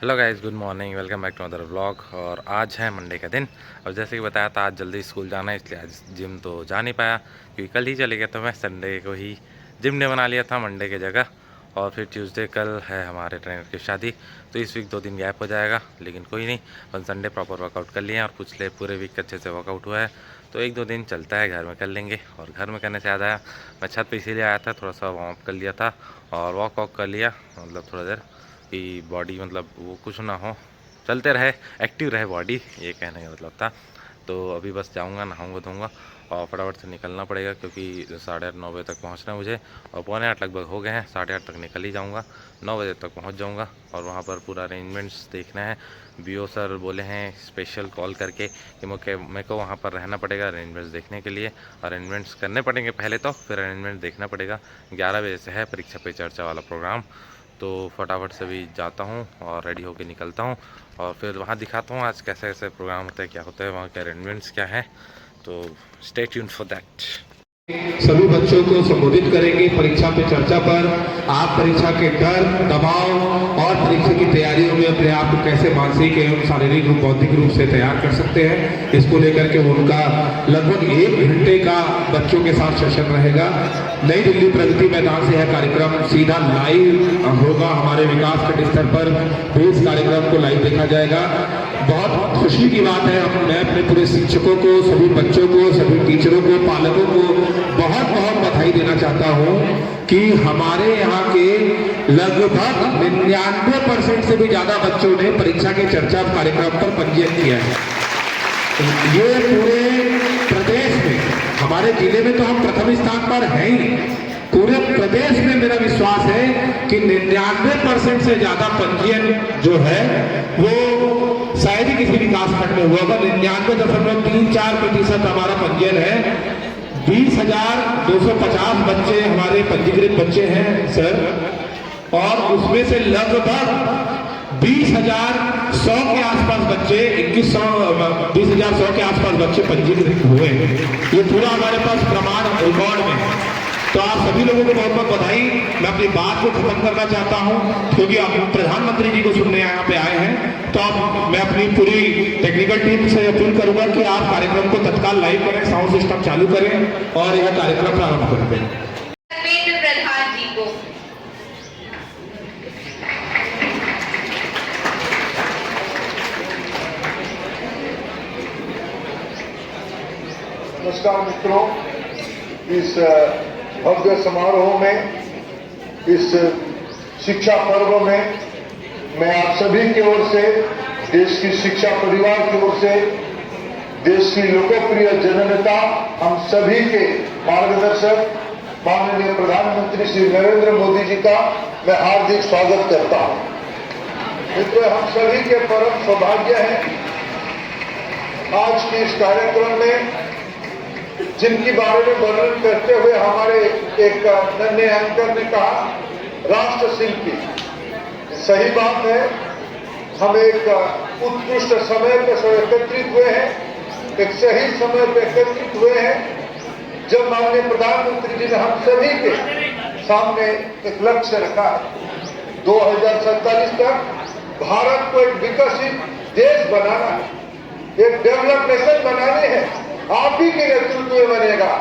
Hello guys, good morning, welcome back to other vlog. और आज है मंडे का दिन। और जैसे कि बताया था आज जल्दी स्कूल जाना है, इसलिए आज जिम तो जा नहीं पाया क्योंकि कल ही चले गया था। मैं संडे को ही जिम ने बना लिया था मंडे की जगह। और फिर ट्यूसडे कल है हमारे ट्रेनर की शादी, तो इस वीक 2 दिन गैप हो जाएगा, लेकिन कोई नहीं। अपन संडे प्रॉपर वर्कआउट कर लिए हैं और पिछले पूरे वीक अच्छे से वर्कआउट हुआ है, तो 1-2 दिन चलता है, घर में कर लेंगे। और घर में करने से याद आया, मैं छत पर इसीलिए आया था, थोड़ा सा वार्म अप कर लिया था और वॉक वॉक कर लिया, मतलब थोड़ा देर कि बॉडी मतलब वो कुछ ना हो, चलते रहे, एक्टिव रहे बॉडी, ये कहने का मतलब था। तो अभी बस जाऊंगा, नहाऊंगा धोऊंगा और फटाफट से निकलना पड़ेगा क्योंकि 8:30-9 बजे तक पहुंचना है मुझे। और 7:45 लगभग हो गए हैं, 8:30 तक निकल ही जाऊंगा, 9 बजे तक पहुंच जाऊंगा। और वहां पर पूरा अरेंजमेंट्स देखना है। बीओ सर बोले हैं स्पेशल कॉल करके कि मेरे को वहाँ पर रहना पड़ेगा अरेंजमेंट्स देखने के लिए। अरेंजमेंट्स करने पड़ेंगे पहले तो, फिर अरेंजमेंट देखना पड़ेगा। 11 बजे से है परीक्षा पे चर्चा वाला प्रोग्राम, तो फटाफट से भी जाता हूँ और रेडी होके निकलता हूँ और फिर वहाँ दिखाता हूँ आज कैसे कैसे प्रोग्राम होता है, क्या होता है, वहाँ के अरेंजमेंट्स क्या हैं। तो स्टे ट्यून्ड फॉर दैट। सभी बच्चों को संबोधित करेंगे परीक्षा पे चर्चा पर। आप परीक्षा के डर, दबाव और परीक्षा की तैयारियों में अपने आप को कैसे मानसिक एवं शारीरिक रूप बौद्धिक रूप से तैयार कर सकते हैं, इसको लेकर के उनका लगभग 1 घंटे का बच्चों के साथ सेशन रहेगा। नई दिल्ली प्रगति मैदान से यह कार्यक्रम सीधा लाइव होगा हमारे विकास खंड स्तर पर, तो इस कार्यक्रम को लाइव देखा जाएगा। बहुत खुशी की बात है, मैं अपने पूरे शिक्षकों को, सभी बच्चों को, सभी टीचरों को, पालकों को बहुत बहुत बधाई देना चाहता हूं कि हमारे यहाँ के लगभग 99% से भी ज्यादा बच्चों ने परीक्षा के चर्चा कार्यक्रम पर पंजीयन किया है। ये पूरे प्रदेश में, हमारे जिले में तो हम प्रथम स्थान पर हैं ही, पूरे प्रदेश में मेरा विश्वास है कि 99% से ज्यादा पंजीयन जो है वो शायद ही किसी विकास खंड में हुआ होगा। 99.34% हमारा पंजीयन है। 20,250 बच्चे हमारे पंजीकृत बच्चे हैं सर, और उसमें से लगभग 20,100 के आसपास बच्चे, 20,100 के आसपास बच्चे पंजीकृत हुए हैं। ये पूरा हमारे पास प्रमाण रिकॉर्ड में। तो आप सभी लोगों को बहुत बहुत बधाई। मैं अपनी बात को खत्म करना चाहता हूं क्योंकि आप प्रधानमंत्री जी को सुनने यहाँ पे आए हैं। तो अब मैं अपनी पूरी टेक्निकल टीम से अपील करूंगा कि आप कार्यक्रम को तत्काल लाइव करें, साउंड सिस्टम चालू करें और यह कार्यक्रम प्रारंभ कर दें। प्रधान जी को नमस्कार मित्रों, इस भव्य समारोह में, इस शिक्षा पर्व में मैं आप सभी की ओर से, देश की शिक्षा परिवार की ओर से, देश की लोकप्रिय जननेता हम सभी के मार्गदर्शक माननीय प्रधानमंत्री श्री नरेंद्र मोदी जी का मैं हार्दिक स्वागत करता हूं। मित्रों, हम सभी के परम सौभाग्य है आज के इस कार्यक्रम में जिनकी बारे में वर्णन करते हुए हमारे एक नन्हे एंकर ने कहा राष्ट्र शिल्पी। सही बात है, हम एक उत्कृष्ट समय पर एकत्रित हुए हैं, एक सही समय पर एकत्रित हुए हैं जब माननीय प्रधानमंत्री जी ने हम सभी के सामने एक लक्ष्य रखा है, 2047 तक भारत को एक विकसित देश बनाना है, एक डेवलप नेशन बनाने हैं। आप ही के नेतृत्व में बनेगा,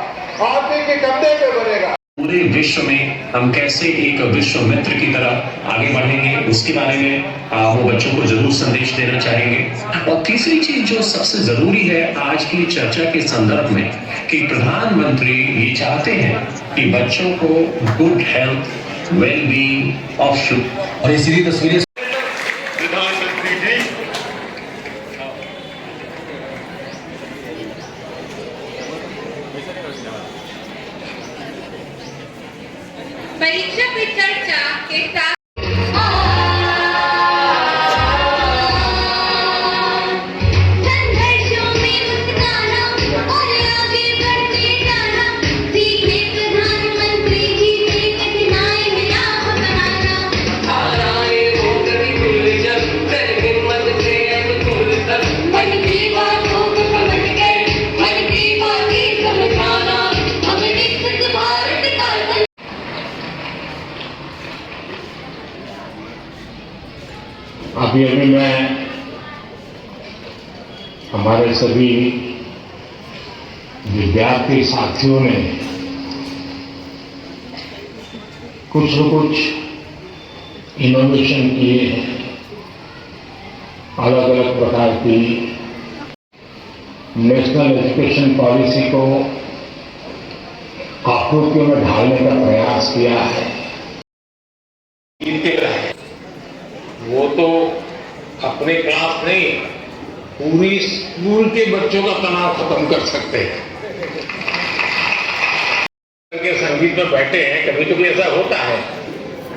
आप ही के कंधे पे बनेगा। पूरे विश्व में हम कैसे एक विश्व मित्र की तरह आगे बढ़ेंगे, उसके बारे में वो बच्चों को जरूर संदेश देना चाहेंगे। और तीसरी चीज जो सबसे जरूरी है आज की चर्चा के संदर्भ में, कि प्रधानमंत्री ये चाहते हैं कि बच्चों को good health, well being of, और इसीलिए तस्वीरें प्रधानमंत्री जी परीक्षा पे चर्चा के साथ प्रधानमंत्री जी ने कठिनाई में राह बनाना। अभी मैं हमारे सभी विद्यार्थी साथियों ने कुछ न कुछ इनोवेशन किए हैं, अलग अलग प्रकार की नेशनल एजुकेशन पॉलिसी को आकृतियों में ढालने का प्रयास किया है। वो तो अपने क्लास नहीं, पूरी स्कूल के बच्चों का तनाव खत्म कर सकते हैं। के संगीत में बैठे हैं, कभी कभी ऐसा होता है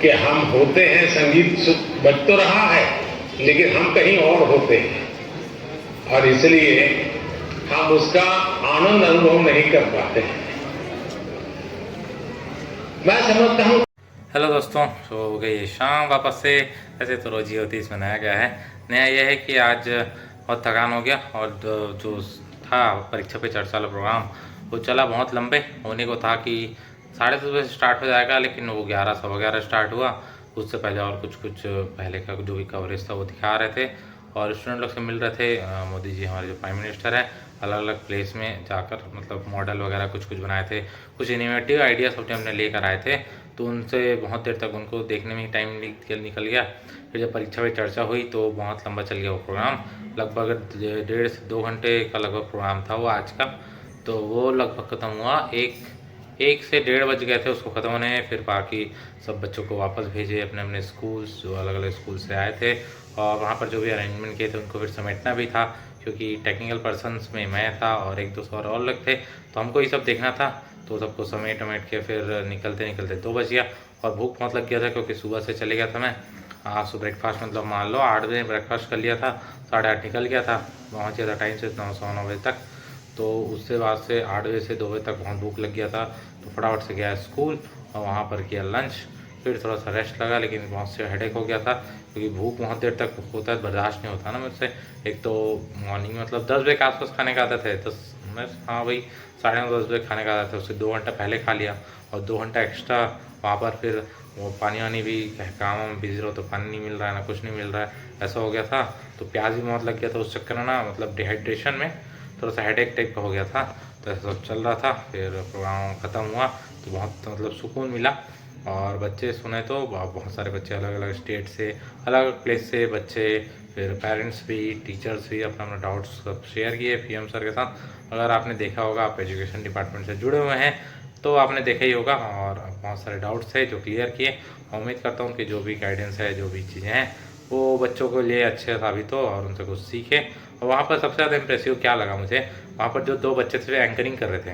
कि हम होते हैं, संगीत बज तो रहा है लेकिन हम कहीं और होते हैं और इसलिए हम उसका आनंद अनुभव नहीं कर पाते हैं। मैं समझता हूँ। हेलो दोस्तों, तो हो गई शाम वापस से। ऐसे तो रोज ही होती इसमें नया क्या है, नया यह है कि आज बहुत थकान हो गया और जो था परीक्षा पे चर्चा वाला प्रोग्राम वो चला बहुत लंबे होने को था कि 10:30 बजे स्टार्ट हो जाएगा, लेकिन वो 11:15 स्टार्ट हुआ। उससे पहले और कुछ पहले का जो भी कवरेज था वो दिखा रहे थे और स्टूडेंट लोग से मिल रहे थे। मोदी जी हमारे जो प्राइम मिनिस्टर है अलग अलग प्लेस में जाकर मतलब मॉडल वगैरह कुछ बनाए थे, कुछ इनोवेटिव आइडिया सब हमने लेकर आए थे। तो उनसे बहुत देर तक उनको देखने में ही टाइम निकल गया। फिर जब परीक्षा पे चर्चा हुई तो बहुत लंबा चल गया वो प्रोग्राम, लगभग 1.5 से 2 घंटे का लगभग प्रोग्राम था वो आज का। तो वो लगभग ख़त्म हुआ 1 से 1:30 बज गए थे उसको ख़त्म होने। फिर बाकी सब बच्चों को वापस भेजे अपने अपने स्कूल्स, जो अलग अलग स्कूल से आए थे, और वहाँ पर जो भी अरेंजमेंट किए थे उनको फिर समेटना भी था, क्योंकि टेक्निकल पर्सनस में मैं था और 1-2 सर और लोग थे, तो हमको ये सब देखना था। तो सबको समेट के फिर निकलते 2 बज गया और भूख बहुत लग गया था, क्योंकि सुबह से चले गया था मैं। आज सुबह ब्रेकफास्ट मतलब मान लो 8 बजे ब्रेकफास्ट कर लिया था, 8:30 निकल गया था, पहुँच गया था टाइम से 9 बजे तक। तो उसके बाद से 8 बजे से 2 बजे तक बहुत भूख लग गया था, तो फटाफट से गया स्कूल और वहाँ पर किया लंच। फिर थोड़ा सा रेस्ट लगा, लेकिन बहुत से हेडेक हो गया था, क्योंकि भूख बहुत देर तक होता है, बर्दाश्त नहीं होता ना मुझसे। एक तो मॉर्निंग मतलब 10 बजे के आसपास खाने का आते थे, 10 हाँ भाई 9:30-10 बजे खाने का आते थे, उससे 2 घंटा पहले खा लिया और 2 घंटा एक्स्ट्रा वहाँ पर फिर वो पानी वानी भी काम में बिजी रहो तो पानी नहीं मिल रहा है ना कुछ नहीं मिल रहा है, ऐसा हो गया था। तो प्यास भी बहुत लग गया था उस चक्कर में ना, मतलब डिहाइड्रेशन में थोड़ा सा हेडेक टाइप का हो गया था। तो ऐसा सब चल रहा था। फिर प्रोग्राम ख़त्म हुआ तो बहुत मतलब सुकून मिला, और बच्चे सुने तो बहुत सारे बच्चे अलग अलग स्टेट से, अलग अलग प्लेस से बच्चे, फिर पेरेंट्स भी, टीचर्स भी अपना अपना डाउट्स सब शेयर किए पीएम सर के साथ। अगर आपने देखा होगा, आप एजुकेशन डिपार्टमेंट से जुड़े हुए हैं तो आपने देखा ही होगा, और बहुत सारे डाउट्स थे जो क्लियर किए। उम्मीद करता हूँ कि जो भी गाइडेंस है, जो भी चीज़ें हैं वो बच्चों को लिए अच्छे साबित हो और उनसे कुछ सीखे। और वहाँ पर सबसे ज़्यादा इम्प्रेसिव क्या लगा मुझे, वहाँ पर जो 2 बच्चे थे एंकरिंग कर रहे थे,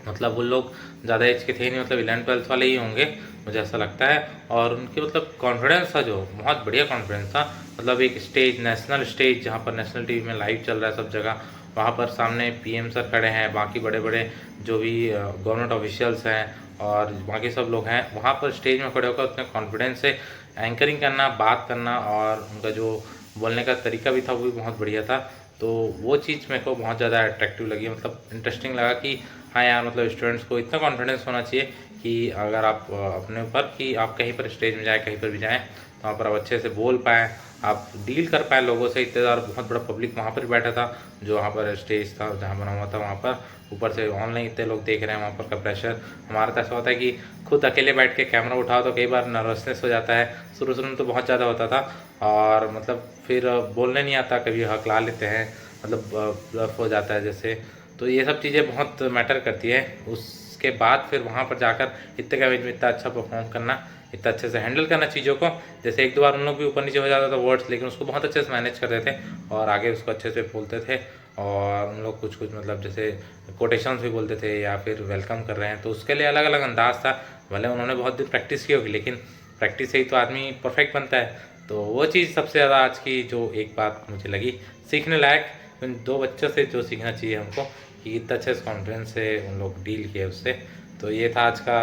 मतलब वो लोग ज़्यादा एज के थे नहीं, मतलब 11-12 वाले ही होंगे मुझे ऐसा लगता है। और उनके मतलब कॉन्फिडेंस था, जो बहुत बढ़िया कॉन्फिडेंस था। मतलब एक स्टेज, नेशनल स्टेज, जहाँ पर नेशनल टीवी में लाइव चल रहा है सब जगह, वहाँ पर सामने पीएम सर खड़े हैं, बाकी बड़े बड़े जो भी गवर्नमेंट ऑफिशियल्स हैं और बाकी सब लोग हैं, वहाँ पर स्टेज में खड़े होकर उतने कॉन्फिडेंस से एंकरिंग करना, बात करना, और उनका जो बोलने का तरीका भी था वो भी बहुत बढ़िया था। तो वो चीज़ मेरे को बहुत ज़्यादा अट्रैक्टिव लगी, मतलब इंटरेस्टिंग लगा कि हाँ यार, मतलब स्टूडेंट्स को इतना कॉन्फिडेंस होना चाहिए कि अगर आप अपने ऊपर कि आप कहीं पर स्टेज में जाएँ, कहीं पर भी जाएँ, तो वहाँ पर आप अच्छे से बोल पाएँ, आप डील कर पाएँ लोगों से। इतने ज़्यादा बहुत बड़ा पब्लिक वहाँ पर बैठा था, जो वहाँ पर स्टेज था जहाँ बना हुआ था, वहाँ पर ऊपर से ऑनलाइन इतने लोग देख रहे हैं, वहाँ पर का प्रेशर। हमारा तो ऐसा होता है कि खुद अकेले बैठ के कैमरा उठाओ तो कई बार नर्वसनेस हो जाता है, शुरू में तो बहुत ज़्यादा होता था, और मतलब फिर बोलने नहीं आता, कभी हकला लेते हैं, मतलब ब्लफ हो जाता है जैसे। तो ये सब चीज़ें बहुत मैटर करती है। उसके बाद फिर वहाँ पर जाकर इतने कमेज में इतना अच्छा परफॉर्म करना, इतना अच्छे से हैंडल करना चीज़ों को। जैसे 1-2 बार उन लोग भी ऊपर नीचे हो जाता था वर्ड्स, लेकिन उसको बहुत अच्छे से मैनेज करते थे और आगे उसको अच्छे से बोलते थे। और उन लोग कुछ मतलब जैसे कोटेशंस भी बोलते थे या फिर वेलकम कर रहे हैं, तो उसके लिए अलग अलग अंदाज था। भले उन्होंने बहुत दिन प्रैक्टिस की होगी, लेकिन प्रैक्टिस से ही तो आदमी परफेक्ट बनता है। तो वो चीज़ सबसे ज़्यादा आज की जो एक बात मुझे लगी सीखने लायक, उन 2 बच्चों से जो सीखना चाहिए हमको, कि इतना अच्छे कॉन्फिडेंस से उन लोग डील किए उससे। तो ये था आज का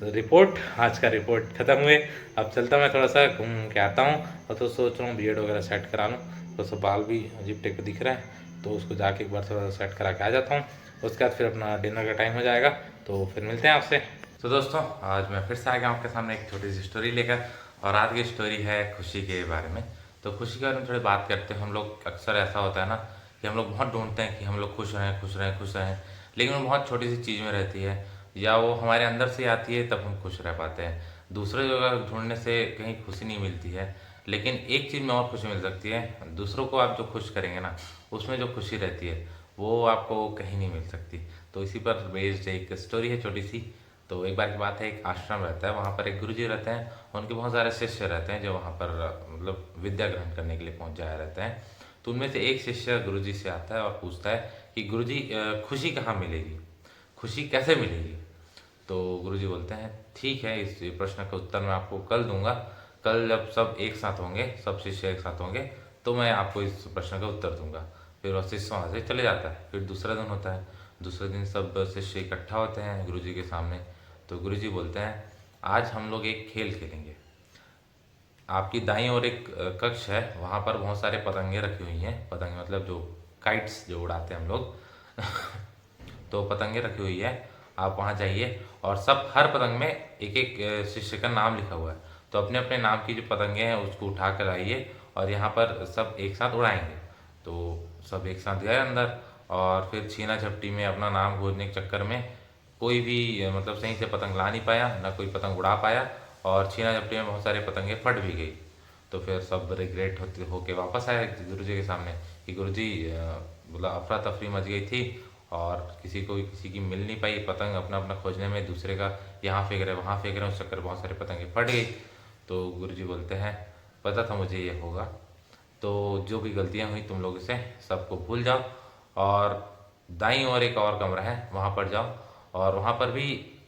रिपोर्ट। आज का रिपोर्ट ख़त्म हुए। अब चलता मैं थोड़ा सा घूम के आता हूँ, और तो सोच रहा हूँ बियर्ड वगैरह सेट करा लूँ, थोड़ा सा बाल भी अजीब टाइप का दिख रहा है, तो उसको जाके एक बार थोड़ा सेट करा के आ जाता हूँ। उसके बाद फिर अपना डिनर का टाइम हो जाएगा, तो फिर मिलते हैं आपसे। तो दोस्तों, आज मैं फिर से आ गया आपके सामने एक छोटी सी स्टोरी लेकर, और आज की स्टोरी है खुशी के बारे में। तो खुशी के बारे में थोड़ी बात करते हैं। हम लोग अक्सर ऐसा होता है ना कि हम लोग बहुत ढूंढते हैं कि हम लोग खुश रहें खुश रहें खुश रहें, लेकिन वो बहुत छोटी सी चीज़ में रहती है, या वो हमारे अंदर से आती है तब हम खुश रह पाते हैं। दूसरे जगह ढूंढने से कहीं खुशी नहीं मिलती है। लेकिन एक चीज़ में और खुशी मिल सकती है, दूसरों को आप जो खुश करेंगे ना, उसमें जो खुशी रहती है वो आपको कहीं नहीं मिल सकती। तो इसी पर बेस्ड एक स्टोरी है छोटी सी। तो एक बार की बात है, एक आश्रम रहता है, वहाँ पर एक गुरुजी रहते हैं, उनके बहुत सारे शिष्य रहते हैं जो वहाँ पर मतलब विद्या ग्रहण करने के लिए पहुँच जाया रहते हैं। तो उनमें से एक शिष्य गुरुजी से आता है और पूछता है कि गुरुजी खुशी कहाँ मिलेगी, खुशी कैसे मिलेगी। तो गुरुजी बोलते हैं ठीक है, इस प्रश्न का उत्तर मैं आपको कल दूंगा। कल जब सब एक साथ होंगे, सब शिष्य एक साथ होंगे, तो मैं आपको इस प्रश्न का उत्तर दूंगा। फिर वह शिष्य वहाँ से चले जाता है। फिर दूसरा दिन होता है, दूसरे दिन सब शिष्य इकट्ठा होते हैं गुरुजी के सामने। तो गुरुजी बोलते हैं आज हम लोग एक खेल खेलेंगे। आपकी दाईं ओर एक कक्ष है, वहाँ पर बहुत सारे पतंगे रखी हुई हैं। पतंगे मतलब जो काइट्स जो उड़ाते हैं हम लोग तो पतंगे रखी हुई है, आप वहाँ जाइए और सब हर पतंग में एक एक शिष्य का नाम लिखा हुआ है। तो अपने अपने नाम की जो पतंगे हैं उसको उठा कर आइए और यहाँ पर सब एक साथ उड़ाएंगे। तो सब एक साथ गए अंदर और फिर छीना झपटी में अपना नाम खोजने के चक्कर में कोई भी मतलब सही से पतंग ला नहीं पाया, ना कोई पतंग उड़ा पाया, और छीना झपटी में बहुत सारे पतंगे फट भी गई। तो फिर सब रिग्रेट होके वापस आए गुरुजी के सामने कि गुरुजी बोला अफरा तफरी मच गई थी और किसी को किसी की मिल नहीं पाई पतंग, अपना अपना खोजने में दूसरे का यहाँ फेंक रहे वहाँ फेंक रहे, उस चक्कर बहुत सारे पतंगे फट गई। तो गुरुजी बोलते हैं पता था मुझे ये होगा, तो जो भी गलतियाँ हुई तुम लोगों से सबको भूल जाओ और दाईं ओर एक और कमरा है वहाँ पर जाओ और वहाँ पर भी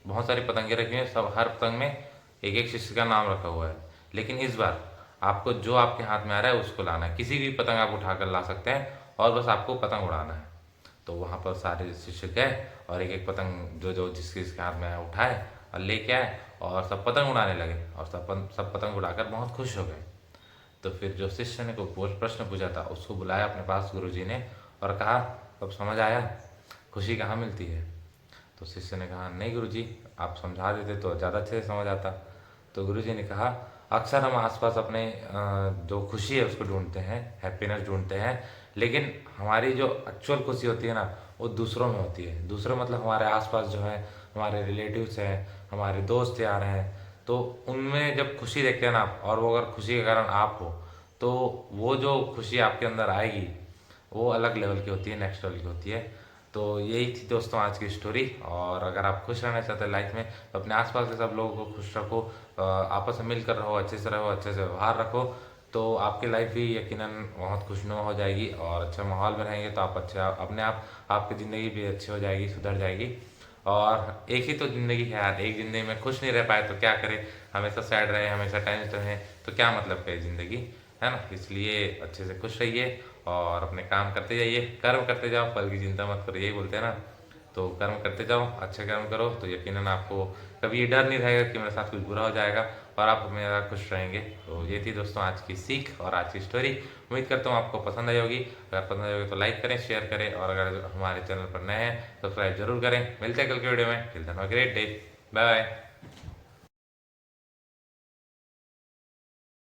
बहुत सारी पतंगे रखी हुई हैं। सब हर पतंग में एक एक शिष्य का नाम रखा हुआ है, लेकिन इस बार आपको जो आपके हाथ में आ रहा है उसको लाना है। किसी भी पतंग आप उठाकर ला सकते हैं और बस आपको पतंग उड़ाना है। तो वहाँ पर सारे शिष्य गए और एक एक पतंग जो जो जिसके हाथ में आया उठाए और लेके आए और सब पतंग उड़ाने लगे और सब पतंग उड़ाकर बहुत खुश हो गए। तो फिर जो शिष्य ने को प्रश्न पूछा था उसको बुलाया अपने पास गुरुजी ने और कहा अब समझ आया खुशी कहाँ मिलती है। तो शिष्य ने कहा नहीं गुरुजी, आप समझा देते तो ज़्यादा अच्छे से समझ आता। तो गुरुजी ने कहा अक्सर हम आसपास अपने जो खुशी है उसको ढूंढते हैं, हैप्पीनेस ढूंढते हैं, लेकिन हमारी जो एक्चुअल खुशी होती है ना वो दूसरों में होती है। दूसरे मतलब हमारे आसपास जो है, हमारे रिलेटिव्स हैं, हमारे दोस्त यार हैं, तो उनमें जब खुशी देखते हैं ना आप, और वो अगर खुशी के कारण आप हो, तो वो जो खुशी आपके अंदर आएगी वो अलग लेवल की होती है, नेक्स्ट लेवल की होती है। तो यही थी दोस्तों आज की स्टोरी। और अगर आप खुश रहना चाहते हैं लाइफ में तो अपने आसपास के सब लोगों को खुश रखो, आपस में मिलकर रहो, अच्छे से रहो, अच्छे से व्यवहार रखो, तो आपकी लाइफ भी यकीनन बहुत खुशनुमा हो जाएगी। और अच्छा माहौल में रहेंगे तो आप अच्छा अपने आप आपकी ज़िंदगी भी अच्छी हो जाएगी, सुधर जाएगी। और एक ही तो ज़िंदगी है यार, एक ज़िंदगी में खुश नहीं रह पाए तो क्या करें, हमेशा सैड रहे, हमेशा टेंशन रहे तो क्या मतलब है ज़िंदगी, है ना। इसलिए अच्छे से खुश रहिए और अपने काम करते जाइए, कर्म करते जाओ, फल की चिंता मत करो, यही बोलते हैं ना। तो कर्म करते जाओ, अच्छे कर्म करो तो यकीनन आपको कभी ये डर नहीं रहेगा कि मेरे साथ कुछ बुरा हो जाएगा, और आप हमेशा खुश रहेंगे। तो ये थी दोस्तों आज की सीख और आज की स्टोरी। उम्मीद करता हूँ आपको पसंद आई होगी। अगर पसंद आई होगी तो लाइक करें, शेयर करें, और अगर हमारे चैनल पर नए हैं सब्सक्राइब जरूर करें। मिलते हैं कल के वीडियो में। Till then have a great day, bye bye.